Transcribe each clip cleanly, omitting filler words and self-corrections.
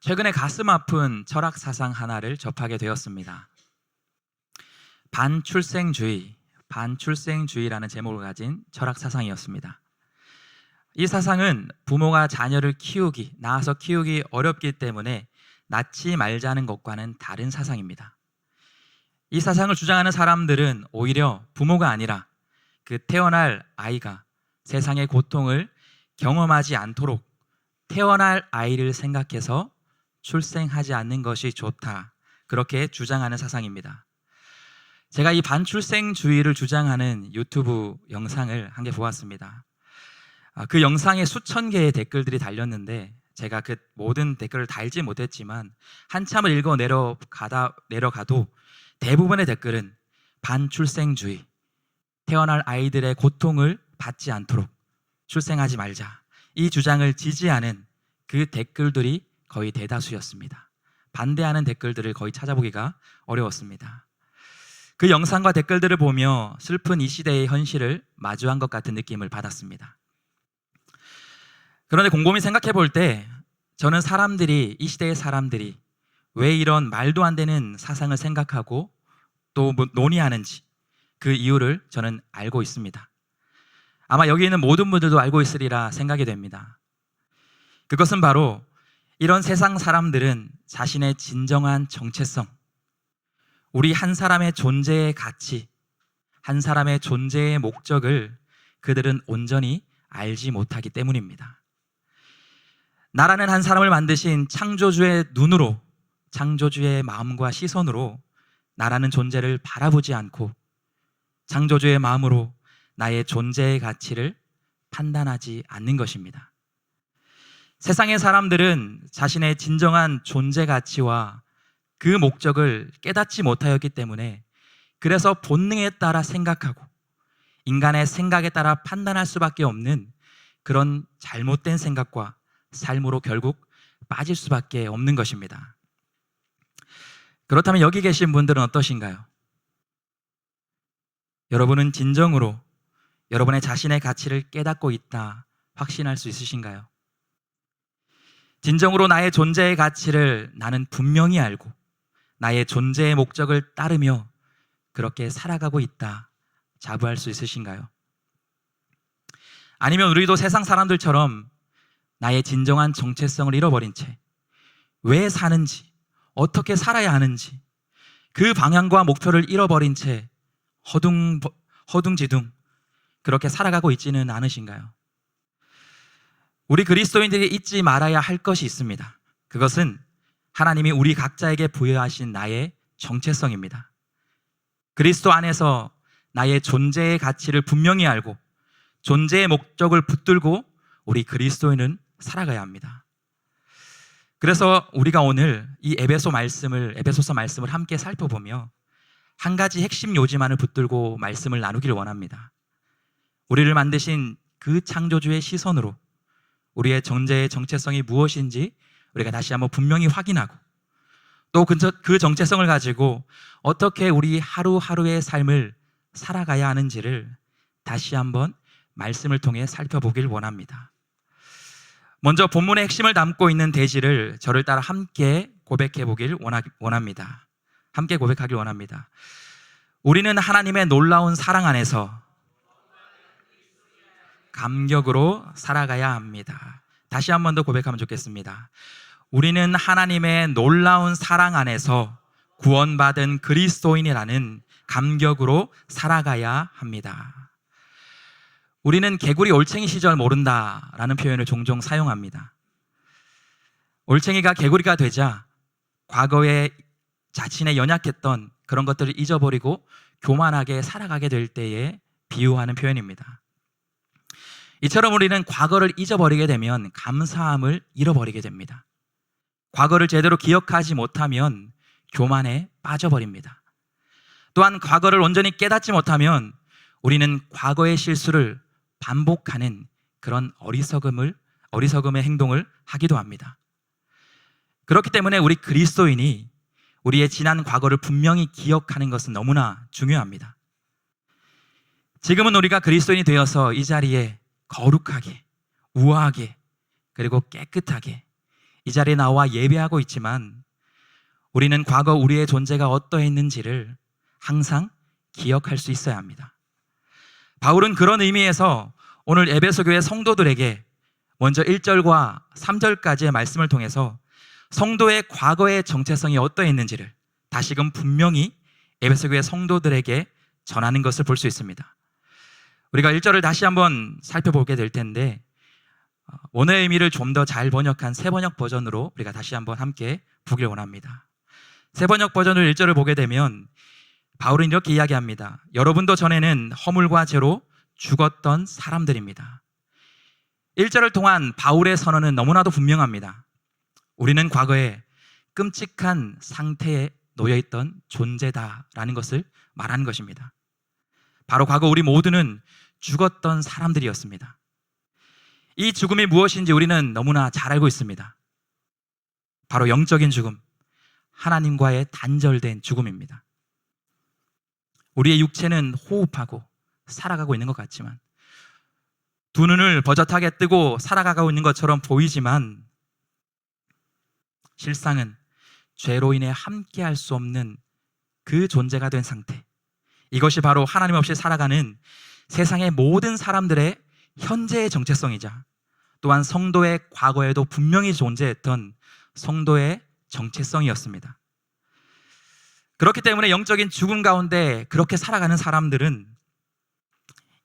최근에 가슴 아픈 철학 사상 하나를 접하게 되었습니다. 반출생주의라는 제목을 가진 철학 사상이었습니다. 이 사상은 부모가 자녀를 낳아서 키우기 어렵기 때문에 낳지 말자는 것과는 다른 사상입니다. 이 사상을 주장하는 사람들은 오히려 부모가 아니라 그 태어날 아이가 세상의 고통을 경험하지 않도록 태어날 아이를 생각해서 출생하지 않는 것이 좋다, 그렇게 주장하는 사상입니다. 제가 이 반출생주의를 주장하는 유튜브 영상을 한 개 보았습니다. 그 영상에 수천 개의 댓글들이 달렸는데 제가 그 모든 댓글을 다 읽지 못했지만 한참을 읽어 내려가도 대부분의 댓글은 반출생주의, 태어날 아이들의 고통을 받지 않도록 출생하지 말자, 이 주장을 지지하는 그 댓글들이 거의 대다수였습니다. 반대하는 댓글들을 거의 찾아보기가 어려웠습니다. 그 영상과 댓글들을 보며 슬픈 이 시대의 현실을 마주한 것 같은 느낌을 받았습니다. 그런데 곰곰이 생각해 볼 때 저는 이 시대의 사람들이 왜 이런 말도 안 되는 사상을 생각하고 또 논의하는지 그 이유를 저는 알고 있습니다. 아마 여기 있는 모든 분들도 알고 있으리라 생각이 됩니다. 그것은 바로 이런 세상 사람들은 자신의 진정한 정체성, 우리 한 사람의 존재의 가치, 한 사람의 존재의 목적을 그들은 온전히 알지 못하기 때문입니다. 나라는 한 사람을 만드신 창조주의 눈으로, 창조주의 마음과 시선으로 나라는 존재를 바라보지 않고 창조주의 마음으로 나의 존재의 가치를 판단하지 않는 것입니다. 세상의 사람들은 자신의 진정한 존재 가치와 그 목적을 깨닫지 못하였기 때문에 그래서 본능에 따라 생각하고 인간의 생각에 따라 판단할 수밖에 없는 그런 잘못된 생각과 삶으로 결국 빠질 수밖에 없는 것입니다. 그렇다면 여기 계신 분들은 어떠신가요? 여러분은 진정으로 여러분의 자신의 가치를 깨닫고 있다 확신할 수 있으신가요? 진정으로 나의 존재의 가치를 나는 분명히 알고 나의 존재의 목적을 따르며 그렇게 살아가고 있다 자부할 수 있으신가요? 아니면 우리도 세상 사람들처럼 나의 진정한 정체성을 잃어버린 채 왜 사는지, 어떻게 살아야 하는지 그 방향과 목표를 잃어버린 채 허둥지둥 그렇게 살아가고 있지는 않으신가요? 우리 그리스도인들이 잊지 말아야 할 것이 있습니다. 그것은 하나님이 우리 각자에게 부여하신 나의 정체성입니다. 그리스도 안에서 나의 존재의 가치를 분명히 알고 존재의 목적을 붙들고 우리 그리스도인은 살아가야 합니다. 그래서 우리가 오늘 이 에베소서 말씀을 함께 살펴보며 한 가지 핵심 요지만을 붙들고 말씀을 나누기를 원합니다. 우리를 만드신 그 창조주의 시선으로 우리의 존재의 정체성이 무엇인지 우리가 다시 한번 분명히 확인하고 또 그 정체성을 가지고 어떻게 우리 하루하루의 삶을 살아가야 하는지를 다시 한번 말씀을 통해 살펴보길 원합니다. 먼저 본문의 핵심을 담고 있는 대지를 저를 따라 함께 고백해 보길 원합니다. 함께 고백하길 원합니다. 우리는 하나님의 놀라운 사랑 안에서 감격으로 살아가야 합니다. 다시 한 번 더 고백하면 좋겠습니다. 우리는 하나님의 놀라운 사랑 안에서 구원받은 그리스도인이라는 감격으로 살아가야 합니다. 우리는 개구리 올챙이 시절 모른다라는 표현을 종종 사용합니다. 올챙이가 개구리가 되자 과거에 자신의 연약했던 그런 것들을 잊어버리고 교만하게 살아가게 될 때에 비유하는 표현입니다. 이처럼 우리는 과거를 잊어버리게 되면 감사함을 잃어버리게 됩니다. 과거를 제대로 기억하지 못하면 교만에 빠져버립니다. 또한 과거를 온전히 깨닫지 못하면 우리는 과거의 실수를 반복하는 그런 어리석음의 행동을 하기도 합니다. 그렇기 때문에 우리 그리스도인이 우리의 지난 과거를 분명히 기억하는 것은 너무나 중요합니다. 지금은 우리가 그리스도인이 되어서 이 자리에 거룩하게, 우아하게, 그리고 깨끗하게 이 자리에 나와 예배하고 있지만 우리는 과거 우리의 존재가 어떠했는지를 항상 기억할 수 있어야 합니다. 바울은 그런 의미에서 오늘 에베소 교회 성도들에게 먼저 1절과 3절까지의 말씀을 통해서 성도의 과거의 정체성이 어떠했는지를 다시금 분명히 에베소 교회 성도들에게 전하는 것을 볼 수 있습니다. 우리가 1절을 다시 한번 살펴보게 될 텐데 원어의 의미를 좀 더 잘 번역한 새번역 버전으로 우리가 다시 한번 함께 보길 원합니다. 새번역 버전을 1절을 보게 되면 바울은 이렇게 이야기합니다. 여러분도 전에는 허물과 죄로 죽었던 사람들입니다. 1절을 통한 바울의 선언은 너무나도 분명합니다. 우리는 과거에 끔찍한 상태에 놓여있던 존재다라는 것을 말하는 것입니다. 바로 과거 우리 모두는 죽었던 사람들이었습니다. 이 죽음이 무엇인지 우리는 너무나 잘 알고 있습니다. 바로 영적인 죽음, 하나님과의 단절된 죽음입니다. 우리의 육체는 호흡하고 살아가고 있는 것 같지만, 두 눈을 버젓하게 뜨고 살아가고 있는 것처럼 보이지만 실상은 죄로 인해 함께할 수 없는 그 존재가 된 상태, 이것이 바로 하나님 없이 살아가는 세상의 모든 사람들의 현재의 정체성이자 또한 성도의 과거에도 분명히 존재했던 성도의 정체성이었습니다. 그렇기 때문에 영적인 죽음 가운데 그렇게 살아가는 사람들은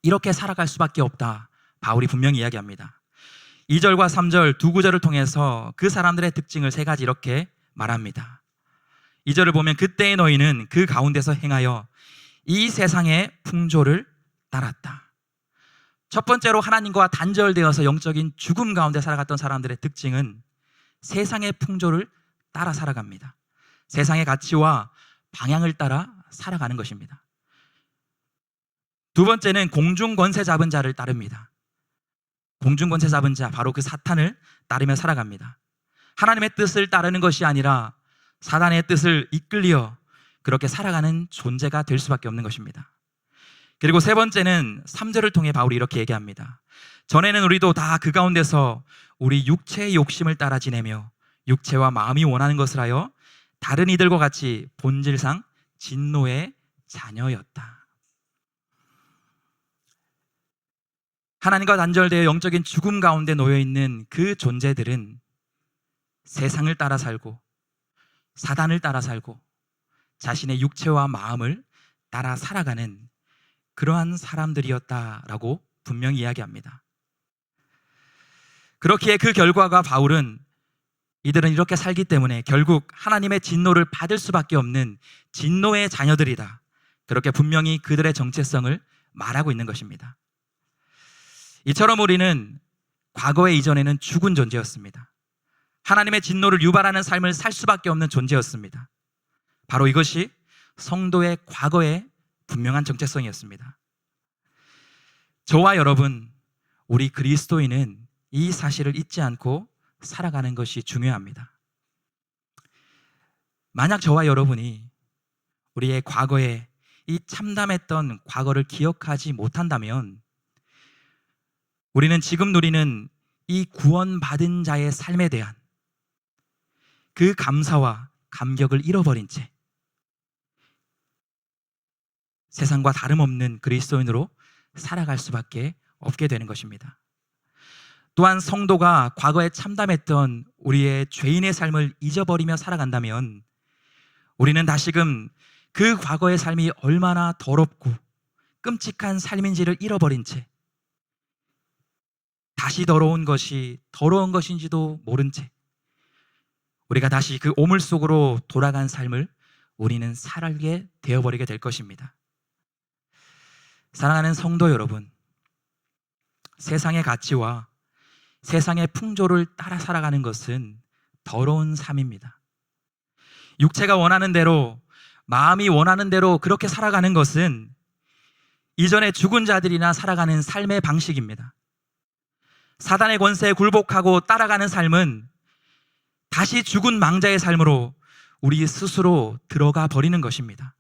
이렇게 살아갈 수밖에 없다, 바울이 분명히 이야기합니다. 2절과 3절 두 구절을 통해서 그 사람들의 특징을 세 가지 이렇게 말합니다. 2절을 보면 그때의 너희는 그 가운데서 행하여 이 세상의 풍조를 따랐다. 첫 번째로 하나님과 단절되어서 영적인 죽음 가운데 살아갔던 사람들의 특징은 세상의 풍조를 따라 살아갑니다. 세상의 가치와 방향을 따라 살아가는 것입니다. 두 번째는 공중권세 잡은 자를 따릅니다. 공중권세 잡은 자, 바로 그 사탄을 따르며 살아갑니다. 하나님의 뜻을 따르는 것이 아니라 사단의 뜻을 이끌려 그렇게 살아가는 존재가 될 수밖에 없는 것입니다. 그리고 세 번째는 3절을 통해 바울이 이렇게 얘기합니다. 전에는 우리도 다 그 가운데서 우리 육체의 욕심을 따라 지내며 육체와 마음이 원하는 것을 하여 다른 이들과 같이 본질상 진노의 자녀였다. 하나님과 단절되어 영적인 죽음 가운데 놓여있는 그 존재들은 세상을 따라 살고 사단을 따라 살고 자신의 육체와 마음을 따라 살아가는 그러한 사람들이었다라고 분명히 이야기합니다. 그렇기에 그 결과가 바울은 이들은 이렇게 살기 때문에 결국 하나님의 진노를 받을 수밖에 없는 진노의 자녀들이다, 그렇게 분명히 그들의 정체성을 말하고 있는 것입니다. 이처럼 우리는 과거에 이전에는 죽은 존재였습니다. 하나님의 진노를 유발하는 삶을 살 수밖에 없는 존재였습니다. 바로 이것이 성도의 과거의 분명한 정체성이었습니다. 저와 여러분, 우리 그리스도인은 이 사실을 잊지 않고 살아가는 것이 중요합니다. 만약 저와 여러분이 우리의 과거에 이 참담했던 과거를 기억하지 못한다면 우리는 지금 누리는 이 구원받은 자의 삶에 대한 그 감사와 감격을 잃어버린 채 세상과 다름없는 그리스도인으로 살아갈 수밖에 없게 되는 것입니다. 또한 성도가 과거에 참담했던 우리의 죄인의 삶을 잊어버리며 살아간다면 우리는 다시금 그 과거의 삶이 얼마나 더럽고 끔찍한 삶인지를 잃어버린 채 다시 더러운 것이 더러운 것인지도 모른 채 우리가 다시 그 오물 속으로 돌아간 삶을 우리는 살게 되어버리게 될 것입니다. 사랑하는 성도 여러분, 세상의 가치와 세상의 풍조를 따라 살아가는 것은 더러운 삶입니다. 육체가 원하는 대로, 마음이 원하는 대로 그렇게 살아가는 것은 이전에 죽은 자들이나 살아가는 삶의 방식입니다. 사단의 권세에 굴복하고 따라가는 삶은 다시 죽은 망자의 삶으로 우리 스스로 들어가 버리는 것입니다.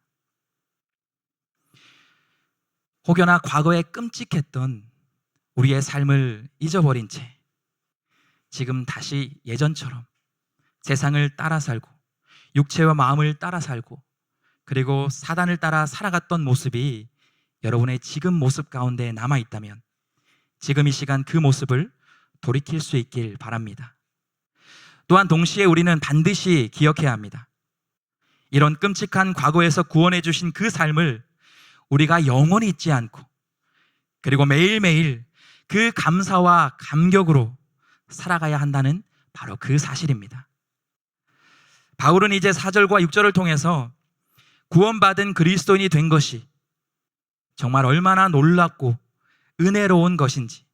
혹여나 과거에 끔찍했던 우리의 삶을 잊어버린 채 지금 다시 예전처럼 세상을 따라 살고 육체와 마음을 따라 살고 그리고 사단을 따라 살아갔던 모습이 여러분의 지금 모습 가운데 남아있다면 지금 이 시간 그 모습을 돌이킬 수 있길 바랍니다. 또한 동시에 우리는 반드시 기억해야 합니다. 이런 끔찍한 과거에서 구원해 주신 그 삶을 우리가 영원히 잊지 않고 그리고 매일매일 그 감사와 감격으로 살아가야 한다는 바로 그 사실입니다. 바울은 이제 4절과 6절을 통해서 구원받은 그리스도인이 된 것이 정말 얼마나 놀랍고 은혜로운 것인지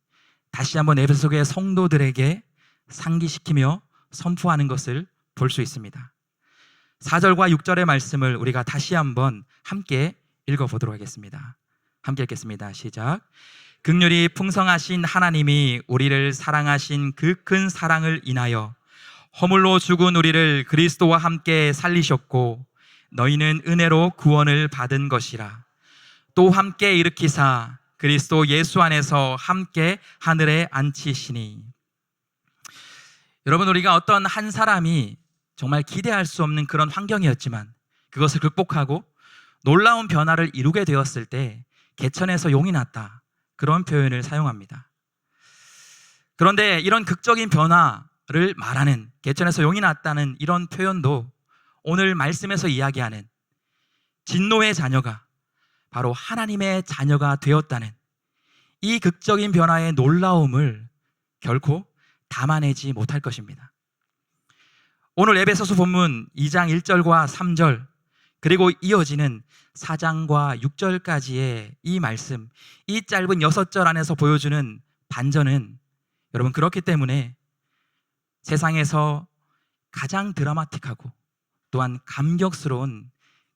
다시 한번 에베소교회 성도들에게 상기시키며 선포하는 것을 볼 수 있습니다. 4절과 6절의 말씀을 우리가 다시 한번 함께 읽어보도록 하겠습니다. 함께 읽겠습니다. 시작. 긍휼이 풍성하신 하나님이 우리를 사랑하신 그 큰 사랑을 인하여 허물로 죽은 우리를 그리스도와 함께 살리셨고 너희는 은혜로 구원을 받은 것이라. 또 함께 일으키사 그리스도 예수 안에서 함께 하늘에 앉히시니. 여러분, 우리가 어떤 한 사람이 정말 기대할 수 없는 그런 환경이었지만 그것을 극복하고 놀라운 변화를 이루게 되었을 때 개천에서 용이 났다, 그런 표현을 사용합니다. 그런데 이런 극적인 변화를 말하는, 개천에서 용이 났다는 이런 표현도 오늘 말씀에서 이야기하는 진노의 자녀가 바로 하나님의 자녀가 되었다는 이 극적인 변화의 놀라움을 결코 담아내지 못할 것입니다. 오늘 에베소서 본문 2장 1절과 3절 그리고 이어지는 4장과 6절까지의 이 말씀, 이 짧은 6절 안에서 보여주는 반전은 여러분, 그렇기 때문에 세상에서 가장 드라마틱하고 또한 감격스러운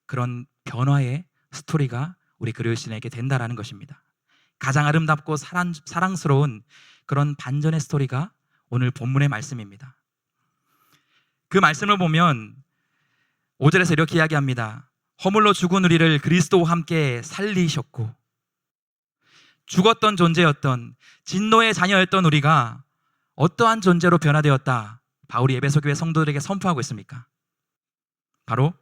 그런 변화의 스토리가 우리 그리스도인에게 된다라는 것입니다. 가장 아름답고 사랑스러운 그런 반전의 스토리가 오늘 본문의 말씀입니다. 그 말씀을 보면 5절에서 이렇게 이야기합니다. 허물로 죽은 우리를 그리스도와 함께 살리셨고, 죽었던 존재였던, 진노의 자녀였던 우리가 어떠한 존재로 변화되었다, 바울이 에베소 교회 성도들에게 선포하고 있습니까? 바로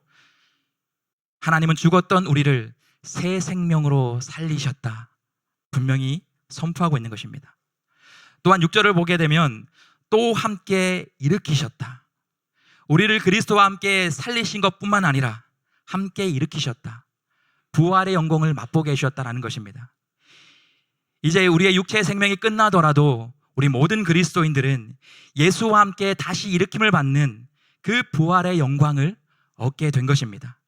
하나님은 죽었던 우리를 새 생명으로 살리셨다, 분명히 선포하고 있는 것입니다. 또한 6절을 보게 되면 또 함께 일으키셨다, 우리를 그리스도와 함께 살리신 것뿐만 아니라 함께 일으키셨다, 부활의 영광을 맛보게 해주셨다는 것입니다. 이제 우리의 육체의 생명이 끝나더라도 우리 모든 그리스도인들은 예수와 함께 다시 일으킴을 받는 그 부활의 영광을 얻게 된 것입니다.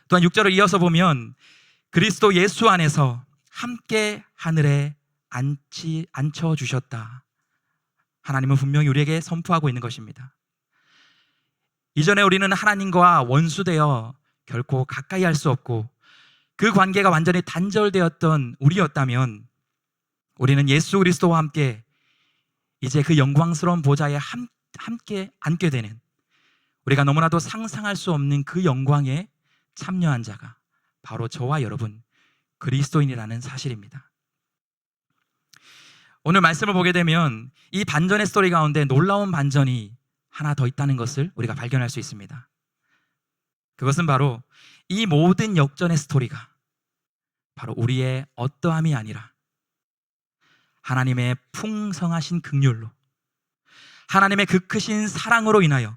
또한 6절을 이어서 보면 그리스도 예수 안에서 함께 하늘에 앉혀주셨다, 하나님은 분명히 우리에게 선포하고 있는 것입니다. 이전에 우리는 하나님과 원수되어 결코 가까이 할 수 없고 그 관계가 완전히 단절되었던 우리였다면 우리는 예수 그리스도와 함께 이제 그 영광스러운 보좌에 함께 앉게 되는, 우리가 너무나도 상상할 수 없는 그 영광에 참여한 자가 바로 저와 여러분 그리스도인이라는 사실입니다. 오늘 말씀을 보게 되면 이 반전의 스토리 가운데 놀라운 반전이 하나 더 있다는 것을 우리가 발견할 수 있습니다. 그것은 바로 이 모든 역전의 스토리가 바로 우리의 어떠함이 아니라 하나님의 풍성하신 긍휼로, 하나님의 그 크신 사랑으로 인하여,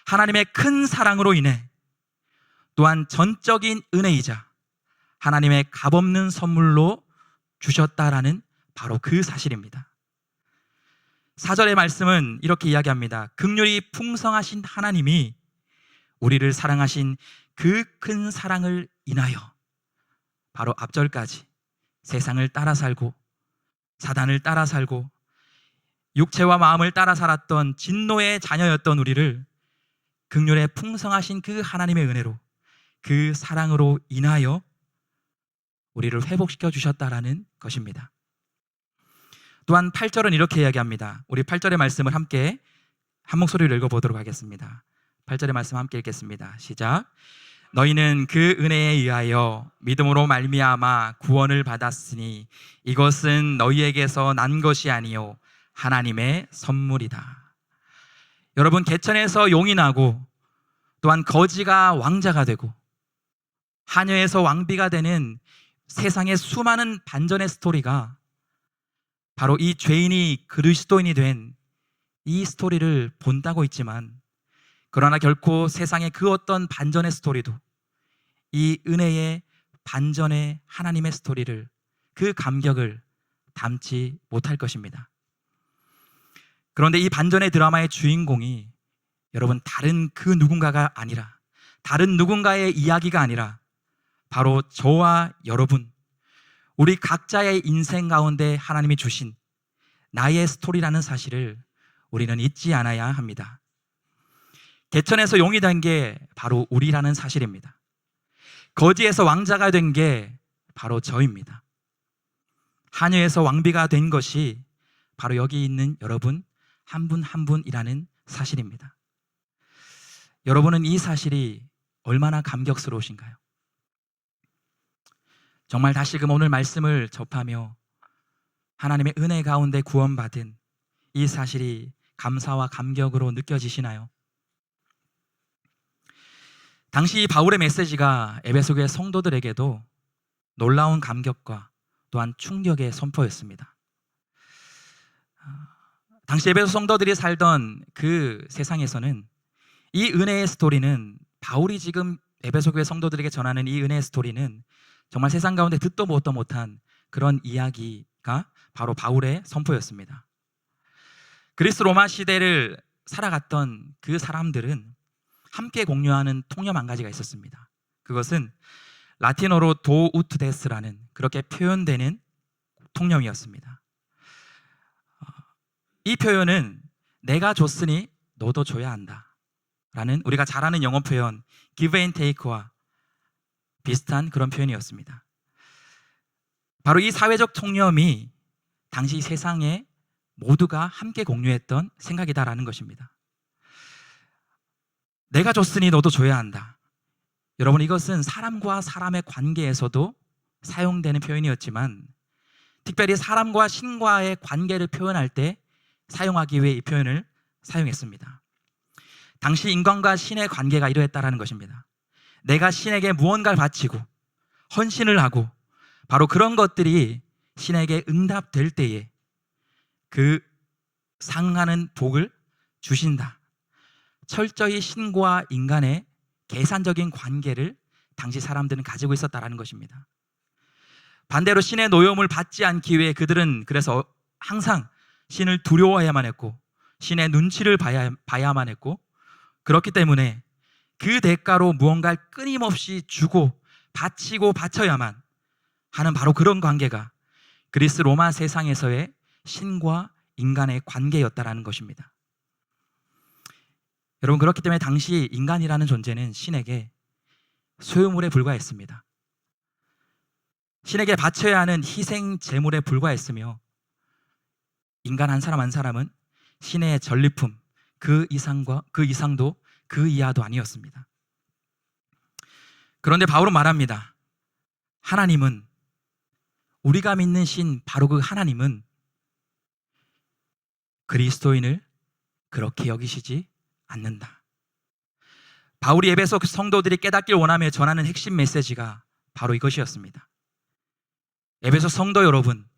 하나님의 큰 사랑으로 인해, 또한 전적인 은혜이자 하나님의 값없는 선물로 주셨다라는 바로 그 사실입니다. 4절의 말씀은 이렇게 이야기합니다. 긍휼이 풍성하신 하나님이 우리를 사랑하신 그 큰 사랑을 인하여, 바로 앞절까지 세상을 따라 살고 사단을 따라 살고 육체와 마음을 따라 살았던 진노의 자녀였던 우리를 긍휼의 풍성하신 그 하나님의 은혜로, 그 사랑으로 인하여 우리를 회복시켜 주셨다라는 것입니다. 또한 8절은 이렇게 이야기합니다. 우리 8절의 말씀을 함께 한 목소리로 읽어보도록 하겠습니다. 8절의 말씀 함께 읽겠습니다. 시작. 너희는 그 은혜에 의하여 믿음으로 말미암아 구원을 받았으니 이것은 너희에게서 난 것이 아니요 하나님의 선물이다. 여러분, 개천에서 용이 나고 또한 거지가 왕자가 되고 하녀에서 왕비가 되는 세상의 수많은 반전의 스토리가 바로 이 죄인이 그리스도인이 된 이 스토리를 본다고 있지만, 그러나 결코 세상의 그 어떤 반전의 스토리도 이 은혜의 반전의 하나님의 스토리를, 그 감격을 담지 못할 것입니다. 그런데 이 반전의 드라마의 주인공이 여러분, 다른 그 누군가가 아니라, 다른 누군가의 이야기가 아니라 바로 저와 여러분, 우리 각자의 인생 가운데 하나님이 주신 나의 스토리라는 사실을 우리는 잊지 않아야 합니다. 개천에서 용이 된 게 바로 우리라는 사실입니다. 거지에서 왕자가 된 게 바로 저입니다. 하녀에서 왕비가 된 것이 바로 여기 있는 여러분 한 분 한 분이라는 사실입니다. 여러분은 이 사실이 얼마나 감격스러우신가요? 정말 다시금 오늘 말씀을 접하며 하나님의 은혜 가운데 구원받은 이 사실이 감사와 감격으로 느껴지시나요? 당시 바울의 메시지가 에베소교회 성도들에게도 놀라운 감격과 또한 충격의 선포였습니다. 당시 에베소 성도들이 살던 그 세상에서는 이 은혜의 스토리는, 바울이 지금 에베소교회 성도들에게 전하는 이 은혜의 스토리는 정말 세상 가운데 듣도 보도 못한 그런 이야기가 바로 바울의 선포였습니다. 그리스 로마 시대를 살아갔던 그 사람들은 함께 공유하는 통념 한 가지가 있었습니다. 그것은 라틴어로 도우트데스라는 그렇게 표현되는 통념이었습니다. 이 표현은 내가 줬으니 너도 줘야 한다 라는, 우리가 잘 아는 영어 표현 give and take와 비슷한 그런 표현이었습니다. 바로 이 사회적 통념이 당시 세상에 모두가 함께 공유했던 생각이다라는 것입니다. 내가 줬으니 너도 줘야 한다. 여러분, 이것은 사람과 사람의 관계에서도 사용되는 표현이었지만, 특별히 사람과 신과의 관계를 표현할 때 사용하기 위해 이 표현을 사용했습니다. 당시 인간과 신의 관계가 이러했다라는 것입니다. 내가 신에게 무언가를 바치고 헌신을 하고 바로 그런 것들이 신에게 응답될 때에 그 상하는 복을 주신다. 철저히 신과 인간의 계산적인 관계를 당시 사람들은 가지고 있었다라는 것입니다. 반대로 신의 노여움을 받지 않기 위해 그들은 그래서 항상 신을 두려워해야만 했고 신의 눈치를 봐야만 했고, 그렇기 때문에 그 대가로 무언가를 끊임없이 주고 바치고 바쳐야만 하는 바로 그런 관계가 그리스 로마 세상에서의 신과 인간의 관계였다라는 것입니다. 여러분, 그렇기 때문에 당시 인간이라는 존재는 신에게 소유물에 불과했습니다. 신에게 바쳐야 하는 희생 제물에 불과했으며, 인간 한 사람 한 사람은 신의 전리품 그 이상도 그 이하도 아니었습니다. 그런데 바울은 말합니다. 하나님은, 우리가 믿는 신, 바로 그 하나님은 그리스도인을 그렇게 여기시지 않는다. 바울이 에베소 성도들이 깨닫길 원하며 전하는 핵심 메시지가 바로 이것이었습니다. 에베소 성도 여러분,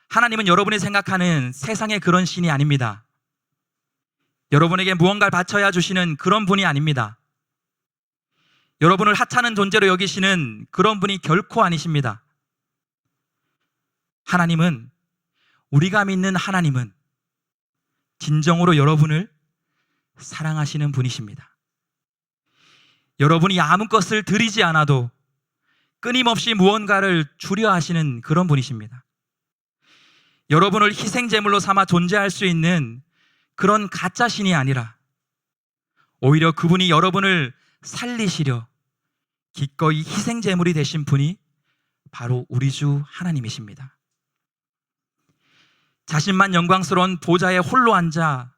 하나님은 여러분이 생각하는 세상의 그런 신이 아닙니다. 여러분에게 무언가를 바쳐야 주시는 그런 분이 아닙니다. 여러분을 하찮은 존재로 여기시는 그런 분이 결코 아니십니다. 하나님은, 우리가 믿는 하나님은 진정으로 여러분을 사랑하시는 분이십니다. 여러분이 아무 것을 드리지 않아도 끊임없이 무언가를 주려 하시는 그런 분이십니다. 여러분을 희생제물로 삼아 존재할 수 있는 그런 가짜 신이 아니라 오히려 그분이 여러분을 살리시려 기꺼이 희생제물이 되신 분이 바로 우리 주 하나님이십니다. 자신만 영광스러운 보좌에 홀로 앉아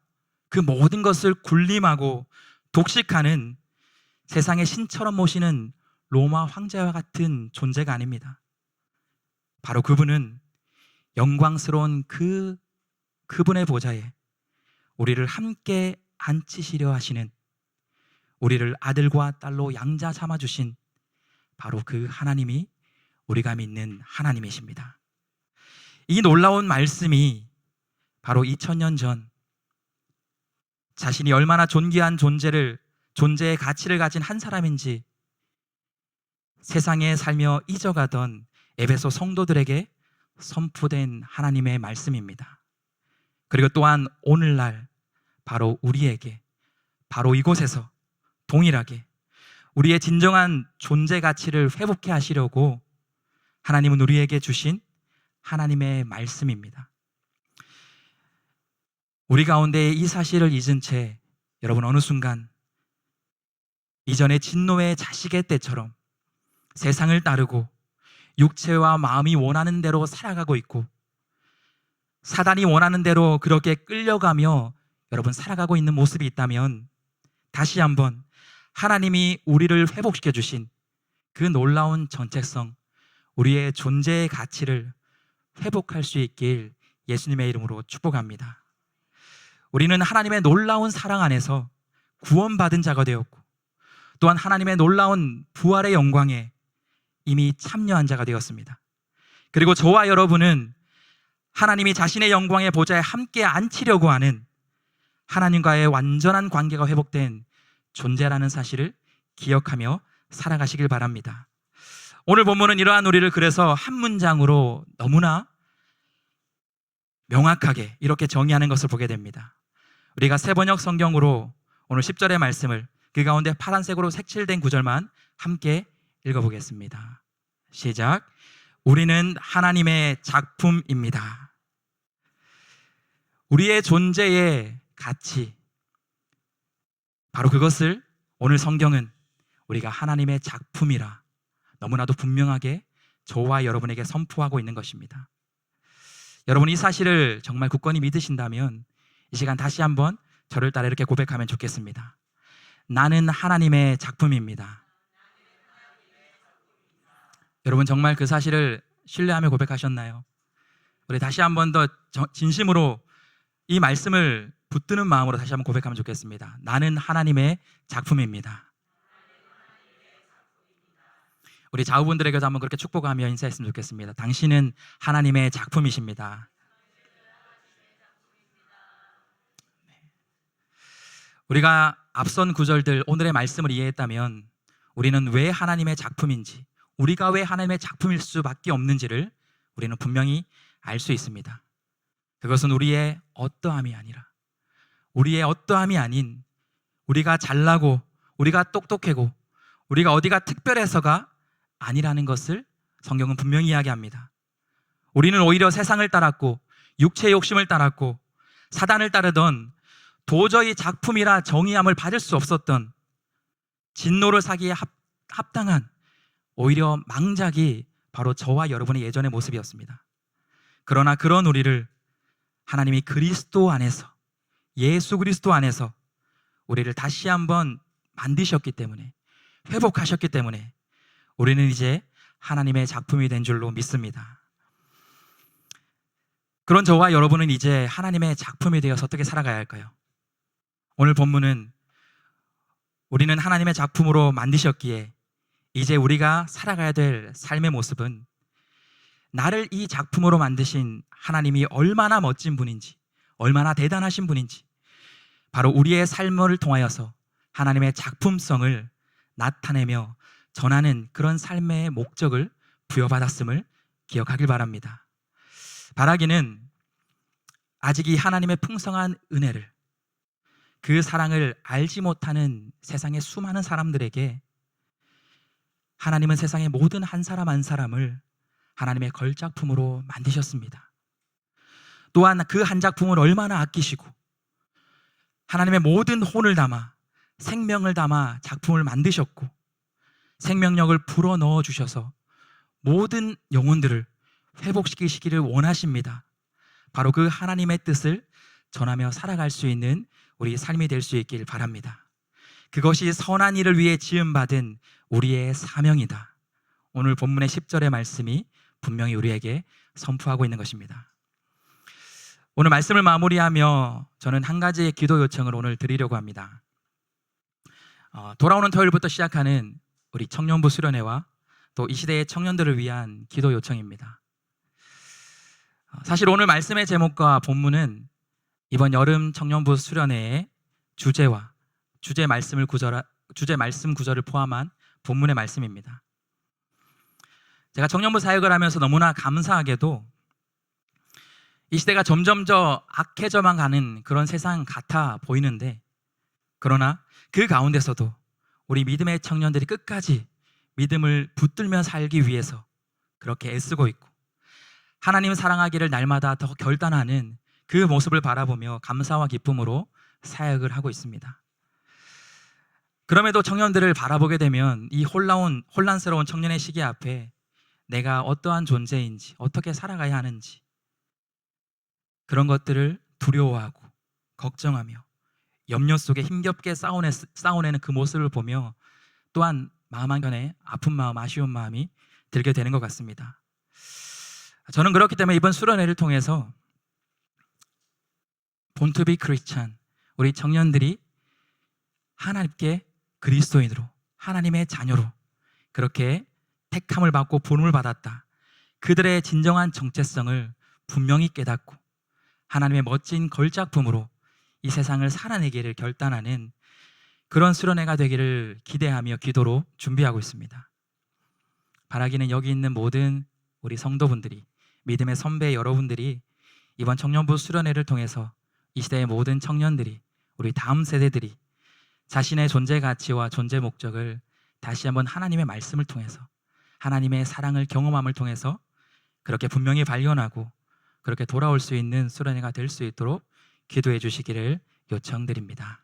그 모든 것을 군림하고 독식하는 세상의 신처럼 모시는 로마 황제와 같은 존재가 아닙니다. 바로 그분은 영광스러운 그분의 보좌에 우리를 함께 안치시려 하시는, 우리를 아들과 딸로 양자 삼아주신 바로 그 하나님이 우리가 믿는 하나님이십니다. 이 놀라운 말씀이 바로 2000년 전 자신이 얼마나 존귀한 존재의 가치를 가진 한 사람인지 세상에 살며 잊어가던 에베소 성도들에게 선포된 하나님의 말씀입니다. 그리고 또한 오늘날 바로 우리에게, 바로 이곳에서 동일하게 우리의 진정한 존재 가치를 회복해 하시려고 하나님은 우리에게 주신 하나님의 말씀입니다. 우리 가운데 이 사실을 잊은 채 여러분 어느 순간 이전의 진노의 자식의 때처럼 세상을 따르고 육체와 마음이 원하는 대로 살아가고 있고 사단이 원하는 대로 그렇게 끌려가며 여러분 살아가고 있는 모습이 있다면 다시 한번 하나님이 우리를 회복시켜 주신 그 놀라운 정체성, 우리의 존재의 가치를 회복할 수 있길 예수님의 이름으로 축복합니다. 우리는 하나님의 놀라운 사랑 안에서 구원받은 자가 되었고 또한 하나님의 놀라운 부활의 영광에 이미 참여한 자가 되었습니다. 그리고 저와 여러분은 하나님이 자신의 영광의 보좌에 함께 앉히려고 하는 하나님과의 완전한 관계가 회복된 존재라는 사실을 기억하며 살아가시길 바랍니다. 오늘 본문은 이러한 우리를 그래서 한 문장으로 너무나 명확하게 이렇게 정의하는 것을 보게 됩니다. 우리가 새번역 성경으로 오늘 10절의 말씀을 그 가운데 파란색으로 색칠된 구절만 함께 읽어보겠습니다. 시작. 우리는 하나님의 작품입니다. 우리의 존재의 가치, 바로 그것을 오늘 성경은 우리가 하나님의 작품이라 너무나도 분명하게 저와 여러분에게 선포하고 있는 것입니다. 여러분 이 사실을 정말 굳건히 믿으신다면 이 시간 다시 한번 저를 따라 이렇게 고백하면 좋겠습니다. 나는 하나님의 작품입니다. 여러분 정말 그 사실을 신뢰하며 고백하셨나요? 우리 다시 한번 더 진심으로 이 말씀을 붙드는 마음으로 다시 한번 고백하면 좋겠습니다. 나는 하나님의 작품입니다. 우리 좌우분들에게도 한번 그렇게 축복하며 인사했으면 좋겠습니다. 당신은 하나님의 작품이십니다. 우리가 앞선 구절들 오늘의 말씀을 이해했다면 우리는 왜 하나님의 작품인지, 우리가 왜 하나님의 작품일 수밖에 없는지를 우리는 분명히 알 수 있습니다. 그것은 우리의 어떠함이 아닌 우리가 잘나고 우리가 똑똑하고 우리가 어디가 특별해서가 아니라는 것을 성경은 분명히 이야기합니다. 우리는 오히려 세상을 따랐고 육체의 욕심을 따랐고 사단을 따르던 도저히 작품이라 정의함을 받을 수 없었던 진노를 사기에 합당한 오히려 망작이 바로 저와 여러분의 예전의 모습이었습니다. 그러나 그런 우리를 하나님이 그리스도 안에서, 예수 그리스도 안에서 우리를 다시 한번 만드셨기 때문에, 회복하셨기 때문에 우리는 이제 하나님의 작품이 된 줄로 믿습니다. 그런 저와 여러분은 이제 하나님의 작품이 되어서 어떻게 살아가야 할까요? 오늘 본문은 우리는 하나님의 작품으로 만드셨기에 이제 우리가 살아가야 될 삶의 모습은 나를 이 작품으로 만드신 하나님이 얼마나 멋진 분인지, 얼마나 대단하신 분인지 바로 우리의 삶을 통하여서 하나님의 작품성을 나타내며 전하는 그런 삶의 목적을 부여받았음을 기억하길 바랍니다. 바라기는 아직 이 하나님의 풍성한 은혜를, 그 사랑을 알지 못하는 세상의 수많은 사람들에게 하나님은 세상의 모든 한 사람 한 사람을 하나님의 걸작품으로 만드셨습니다. 또한 그 한 작품을 얼마나 아끼시고 하나님의 모든 혼을 담아 생명을 담아 작품을 만드셨고 생명력을 불어넣어 주셔서 모든 영혼들을 회복시키시기를 원하십니다. 바로 그 하나님의 뜻을 전하며 살아갈 수 있는 우리 삶이 될 수 있길 바랍니다. 그것이 선한 일을 위해 지음받은 우리의 사명이다. 오늘 본문의 10절의 말씀이 분명히 우리에게 선포하고 있는 것입니다. 오늘 말씀을 마무리하며 저는 한 가지의 기도 요청을 오늘 드리려고 합니다. 돌아오는 토요일부터 시작하는 우리 청년부 수련회와 또 이 시대의 청년들을 위한 기도 요청입니다. 사실 오늘 말씀의 제목과 본문은 이번 여름 청년부 수련회의 주제와 주제 말씀 구절을 포함한 본문의 말씀입니다. 제가 청년부 사역을 하면서 너무나 감사하게도 이 시대가 점점 더 악해져만 가는 그런 세상 같아 보이는데, 그러나 그 가운데서도 우리 믿음의 청년들이 끝까지 믿음을 붙들며 살기 위해서 그렇게 애쓰고 있고, 하나님 사랑하기를 날마다 더 결단하는 그 모습을 바라보며 감사와 기쁨으로 사역을 하고 있습니다. 그럼에도 청년들을 바라보게 되면 이 혼란스러운 청년의 시기 앞에 내가 어떠한 존재인지, 어떻게 살아가야 하는지, 그런 것들을 두려워하고 걱정하며 염려 속에 힘겹게 싸워내는 그 모습을 보며 또한 마음 한켠에 아픈 마음, 아쉬운 마음이 들게 되는 것 같습니다. 저는 그렇기 때문에 이번 수련회를 통해서 Born to be Christian, 우리 청년들이 하나님께 그리스도인으로, 하나님의 자녀로 그렇게 택함을 받고 부름을 받았다, 그들의 진정한 정체성을 분명히 깨닫고 하나님의 멋진 걸작품으로 이 세상을 살아내기를 결단하는 그런 수련회가 되기를 기대하며 기도로 준비하고 있습니다. 바라기는 여기 있는 모든 우리 성도분들이, 믿음의 선배 여러분들이 이번 청년부 수련회를 통해서 이 시대의 모든 청년들이, 우리 다음 세대들이 자신의 존재 가치와 존재 목적을 다시 한번 하나님의 말씀을 통해서, 하나님의 사랑을 경험함을 통해서 그렇게 분명히 발견하고 그렇게 돌아올 수 있는 수련회가 될 수 있도록 기도해 주시기를 요청드립니다.